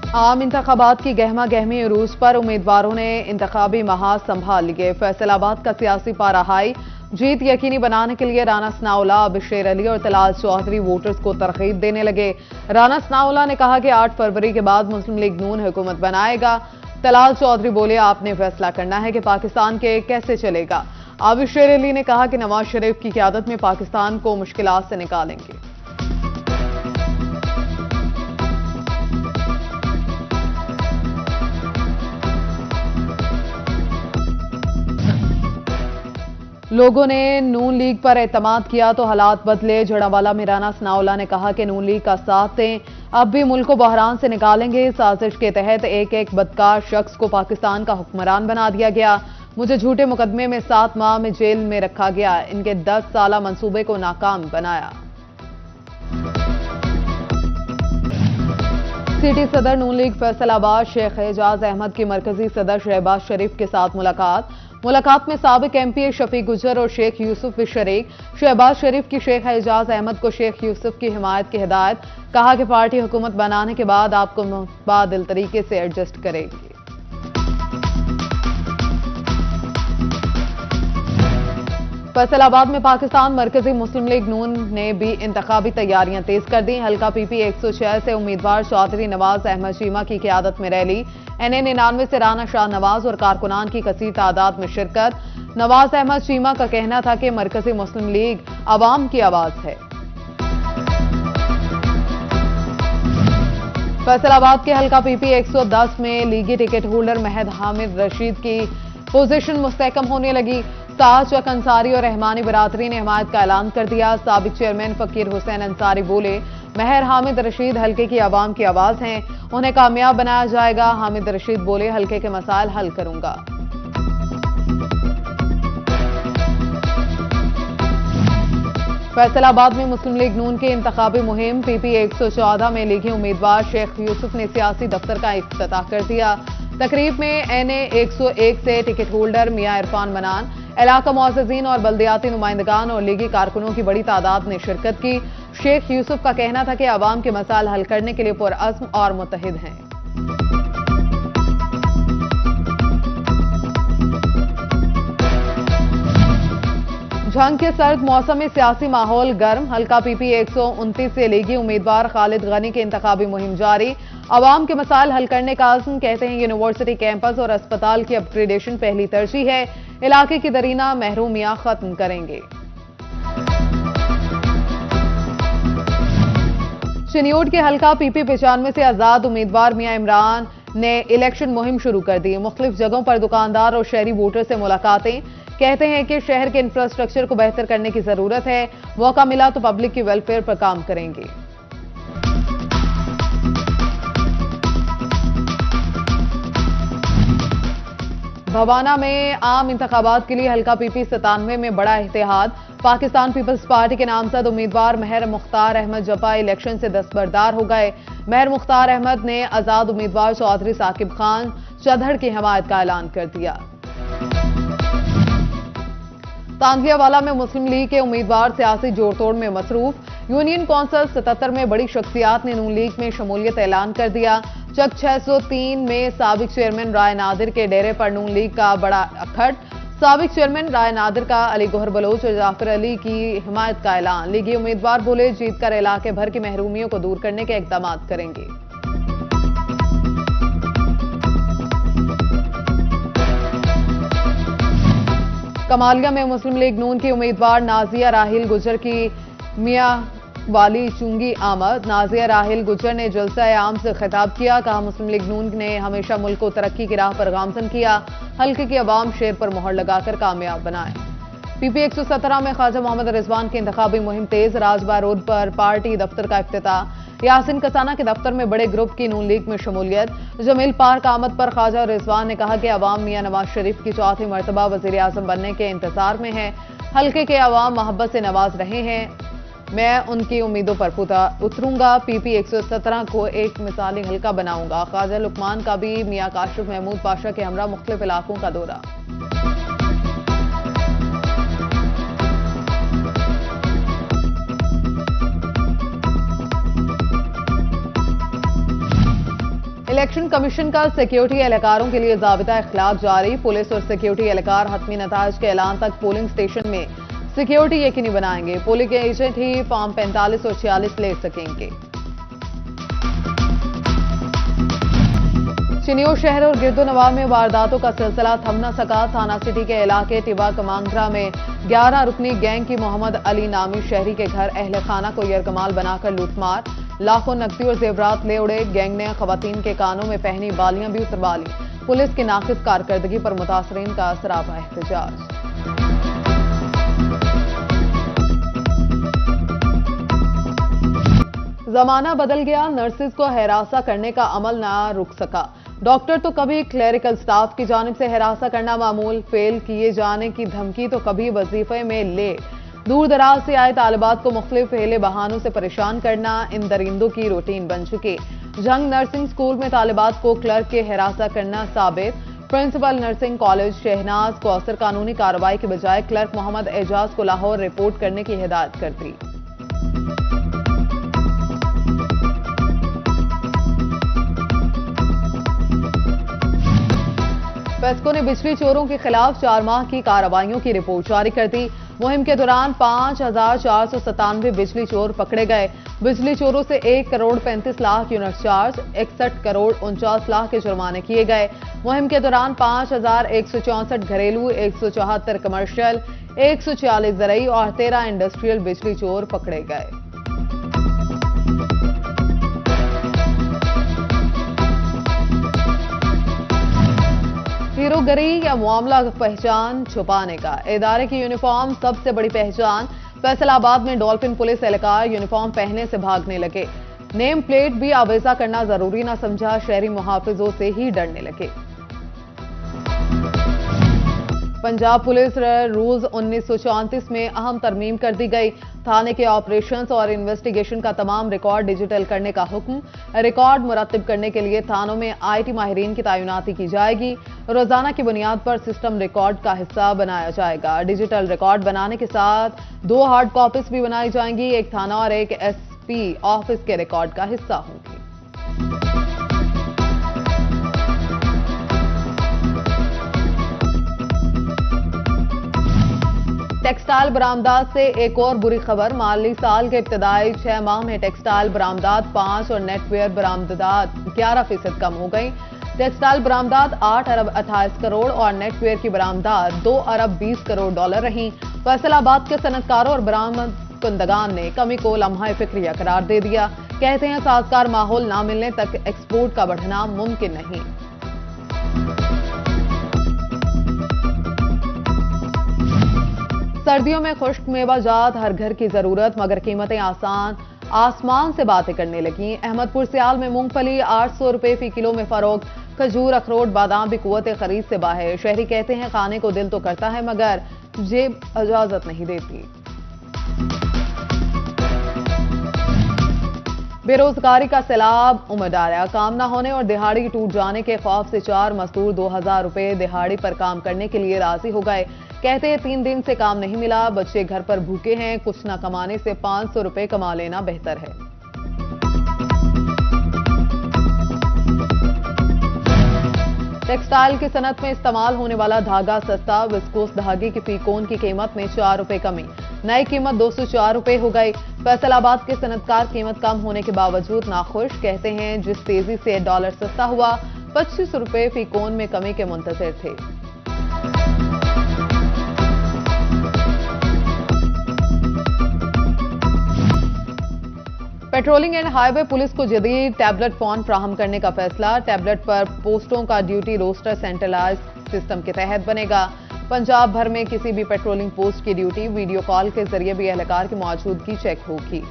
आम इंतखाबात की गहमा गहमी उरूज पर उम्मीदवारों ने इंतखाबी महाज संभाल लिए। फैसलाबाद का सियासी पारा हाई, जीत यकीनी बनाने के लिए राना सनाउल्लाह, बशीर अली और तलाल चौधरी वोटर्स को तरगीब देने लगे। राना सनाउल्लाह ने कहा कि 8 फरवरी के बाद मुस्लिम लीग नून हुकूमत बनाएगा। तलाल चौधरी बोले, आपने फैसला करना है कि पाकिस्तान के कैसे चलेगा। बशीर अली ने कहा कि नवाज शरीफ की क़यादत में पाकिस्तान को मुश्किलात से निकालेंगे। लोगों ने नून लीग पर एतमाद किया तो हालात बदले। जड़ावाला में राना सनाउल्लाह ने कहा कि नून लीग का साथ दें, अब भी मुल्क को बहरान से निकालेंगे। साजिश के तहत एक एक बदकार शख्स को पाकिस्तान का हुक्मरान बना दिया गया। मुझे झूठे मुकदमे में 7 माह में जेल में रखा गया। इनके 10 साला मंसूबे को नाकाम बनाया। सिटी सदर नून लीग फैसलाबाद शेख एजाज अहमद की मरकजी सदर शहबाज शरीफ के साथ मुलाकात में साबिक एमपी शफीक गुजर और शेख यूसुफ भी शरीक। शहबाज शरीफ की शेख एजाज अहमद को शेख यूसुफ की हिमायत की हिदायत। कहा कि पार्टी हुकूमत बनाने के बाद आपको मुतबादिल तरीके से एडजस्ट करेगी। फैसलाबाद में पाकिस्तान मरकजी मुस्लिम लीग नून ने भी इंतखाबी तैयारियां तेज कर दी। हल्का पीपी 106 से उम्मीदवार चौधरी नवाज अहमद चीमा की क़यादत में रैली। NA 99 से राना शाह नवाज और कारकुनान की कसीर तादाद में शिरकत। नवाज अहमद चीमा का कहना था कि मरकजी मुस्लिम लीग अवाम की आवाज है। फैसलाबाद के हल्का पीपी 110 में लीगी टिकट होल्डर महद हामिद रशीद की पोजीशन मुस्तहकम होने लगी। ताज चक अंसारी और रहमानी बरादरी ने हिमायत का ऐलान कर दिया। साबिक चेयरमैन फकीर हुसैन अंसारी बोले, महर हामिद रशीद हल्के की आवाम की आवाज हैं, उन्हें कामयाब बनाया जाएगा। हामिद रशीद बोले, हल्के के मसाइल हल करूंगा। फैसलाबाद में मुस्लिम लीग नून की इंतखाबी मुहिम पीपी 114 में लीगी उम्मीदवार शेख यूसुफ ने सियासी दफ्तर का इफ्तिताह कर दिया। तकरीब में NA 101 से टिकट होल्डर मियां इरफान मनान, इलाका मुअज़्ज़िज़ीन और बल्दियाती नुमाइंदगान और लीगी कारकुनों की बड़ी तादाद ने शिरकत की। शेख यूसुफ का कहना था कि आवाम के मसाइल हल करने के लिए पुरअज़्म और मुत्तहिद हैं। जंग के सर्द मौसम में सियासी माहौल गर्म। हल्का पीपी 129 से लीगी उम्मीदवार खालिद गनी की इंतखाबी मुहिम जारी। अवाम के मसाइल हल करने का आज़म, कहते हैं यूनिवर्सिटी कैंपस और अस्पताल की अपग्रेडेशन पहली तरजीह है। इलाके की दरीना महरूमियां खत्म करेंगे। चिन्योट के हल्का पीपी 95 से आजाद उम्मीदवार मियां इमरान ने इलेक्शन मुहिम शुरू कर दी। मुख्तलिफ जगहों पर दुकानदार और शहरी वोटर से मुलाकातें। कहते हैं कि शहर के इंफ्रास्ट्रक्चर को बेहतर करने की जरूरत है। मौका मिला तो पब्लिक की वेलफेयर पर काम करेंगे। भवाना में आम इंतखाबात के लिए हल्का पीपी 97 में बड़ा इत्तेहाद। पाकिस्तान पीपल्स पार्टी के नामजद उम्मीदवार महर मुख्तार अहमद जपा इलेक्शन से दस्तबरदार हो गए। महर मुख्तार अहमद ने आजाद उम्मीदवार चौधरी साकिब खान चौधर की हिमायत का ऐलान कर दिया। तांजियावाला में मुस्लिम लीग के उम्मीदवार सियासी जोड़तोड़ में मसरूफ। यूनियन कौंसिल 77 में बड़ी शख्सियात ने नून लीग में शमूलियत ऐलान कर दिया। चक 603 में साबिक चेयरमैन राय नादिर के डेरे पर नून लीग का बड़ा अखड़। साबिक चेयरमैन राय नादिर का अली गौहर बलोच और जाफर अली की हिमायत का ऐलान। लीगी उम्मीदवार बोले, जीतकर इलाके भर की महरूमियों को दूर करने के इकदाम करेंगे। कमालिया में मुस्लिम लीग नून की उम्मीदवार नाजिया राहिल गुजर की मियां वाली चुंगी आमद। नाजिया राहिल गुजर ने जलसा आम से खिताब किया। कहा, मुस्लिम लीग नून ने हमेशा मुल्क को तरक्की की राह पर गामजन किया। हल्के की अवाम शेर पर मोहर लगाकर कामयाब बनाए। पीपी 117 में ख्वाजा मोहम्मद रिजवान की इंतखाबी मुहिम तेज। राजबाग रोड पर पार्टी दफ्तर का इफ्तिताह। यासिन कसाना के दफ्तर में बड़े ग्रुप की नून लीग में शमूलियत। जमील पार्क आमद पर ख्वाजा रिजवान ने कहा कि अवाम मियां नवाज शरीफ की चौथी मरतबा वजीर आजम बनने के इंतजार में है। हल्के के अवाम मोहब्बत से नवाज रहे हैं, मैं उनकी उम्मीदों पर उतरूंगा। पीपी 117 को एक मिसाली हल्का बनाऊंगा। ख्वाजा लुकमान का भी मियां काशिफ महमूद पाशा के हमरा मुख्तलिफ इलाकों का दौरा। इलेक्शन कमीशन का सिक्योरिटी एहलकारों के लिए ज़ाबिता इख्तिलाफ जारी। पुलिस और सिक्योरिटी एहलकार हतमी नताज के ऐलान तक पोलिंग स्टेशन में सिक्योरिटी यकीनी बनाएंगे। पोलिंग एजेंट ही फॉर्म 45 और 46 ले सकेंगे। चिनियों शहर और गिरदोनवाब में वारदातों का सिलसिला थम न सका। थाना सिटी के इलाके टिबा कमांगरा में 11 रुकनी गैंग की मोहम्मद अली नामी शहरी के घर अहले खाना को यरकमाल बनाकर लूटमार, लाखों नकदी और जेवरात ले उड़े। गैंग ने खवातीन के कानों में पहनी बालियां भी उतरवा ली। पुलिस की नाकिस कारकर्दगी पर मुतासरीन का सरापा एहतजाज। जमाना बदल गया, नर्सिस को हिरासा करने का अमल ना रुक सका। डॉक्टर तो कभी क्लेरिकल स्टाफ की जानिब से हिरासा करना मामूल, फेल किए जाने की धमकी तो कभी वजीफे में ले। दूर दराज से आए तालिबात को मुख्तलिफ फेले बहानों से परेशान करना इन दरिंदों की रूटीन बन चुकी। जंग नर्सिंग स्कूल में तालिबात को क्लर्क के हिरासा करना साबित। प्रिंसिपल नर्सिंग कॉलेज शहनाज को असर कानूनी कार्रवाई के बजाय क्लर्क मोहम्मद एजाज को लाहौर रिपोर्ट करने की हिदायत कर दी। पेस्को ने बिजली चोरों के खिलाफ 4 माह की कार्रवाइयों की रिपोर्ट जारी कर दी। मुहिम के दौरान 5497 बिजली चोर पकड़े गए। बिजली चोरों से 1 करोड़ 35 लाख यूनिट चार्ज, 61 करोड़ 49 लाख के जुर्माने किए गए। मुहिम के दौरान 5164 घरेलू, 174 कमर्शियल, 140 ज़रई और 13 इंडस्ट्रियल बिजली चोर पकड़े गए। हीरोगिरी या मामला पहचान छुपाने का, इदारे की यूनिफॉर्म सबसे बड़ी पहचान। फैसलाबाद में डॉल्फिन पुलिस एहलकार यूनिफॉर्म पहनने से भागने लगे। नेम प्लेट भी आवेजा करना जरूरी ना समझा, शहरी मुहाफिजों से ही डरने लगे। पंजाब पुलिस रूल्स 1934 में अहम तरमीम कर दी गई। थाने के ऑपरेशंस और इन्वेस्टिगेशन का तमाम रिकॉर्ड डिजिटल करने का हुक्म। रिकॉर्ड मुरत्तिब करने के लिए थानों में IT माहिरीन की तैनाती की जाएगी। रोजाना की बुनियाद पर सिस्टम रिकॉर्ड का हिस्सा बनाया जाएगा। डिजिटल रिकॉर्ड बनाने के साथ 2 हार्ड कॉपीज भी बनाई जाएंगी। एक थाना और एक SP ऑफिस के रिकॉर्ड का हिस्सा होंगी। टेक्सटाइल बरामदात से एक और बुरी खबर। माली साल के इब्तदाई 6 माह में टेक्सटाइल बरामदात 5 और नेटवेयर बरामदात 11% कम हो गई। टेक्सटाइल बरामदात 8 अरब 28 करोड़ और नेटवेयर की बरामदात 2 अरब 20 करोड़ डॉलर रही। फैसलाबाद के सनतकारों और बरामद कुंदगान ने कमी को लम्हा फिक्रिया करार दे दिया। कहते हैं साजगार माहौल ना मिलने तक एक्सपोर्ट का बढ़ना मुमकिन नहीं। सर्दियों में खुश्क मेवाजात हर घर की जरूरत, मगर कीमतें आसमान से बातें करने लगी। अहमदपुर सियाल में मूंगफली 800 रुपए फी किलो में फरोख्त। खजूर, अखरोट, बादाम भी कुव्वत खरीद से बाहर। शहरी कहते हैं खाने को दिल तो करता है मगर जेब इजाजत नहीं देती। बेरोजगारी का सैलाब उमड़ आया। काम न होने और दिहाड़ी टूट जाने के खौफ से 4 मजदूर 2000 रुपए दिहाड़ी पर काम करने के लिए राजी हो गए। कहते हैं 3 दिन से काम नहीं मिला, बच्चे घर पर भूखे हैं, कुछ न कमाने से 500 रुपए कमा लेना बेहतर है। टेक्सटाइल की सनत में इस्तेमाल होने वाला धागा सस्ता। विस्कोस धागे की फी कोन की कीमत में 4 रुपए कमी, नई कीमत 204 रुपए हो गई। फैसलाबाद के सनतकार कीमत कम होने के बावजूद नाखुश। कहते हैं जिस तेजी से डॉलर सस्ता हुआ, 25 रुपए फी कोन में कमी के मुंतजिर थे। पेट्रोलिंग एंड हाईवे पुलिस को जदीद टैबलेट फोन फ्राहम करने का फैसला। टैबलेट पर पोस्टों का ड्यूटी रोस्टर सेंट्रलाइज सिस्टम के तहत बनेगा। पंजाब भर में किसी भी पेट्रोलिंग पोस्ट की ड्यूटी वीडियो कॉल के जरिए भी एहलकार की मौजूदगी चेक होगी।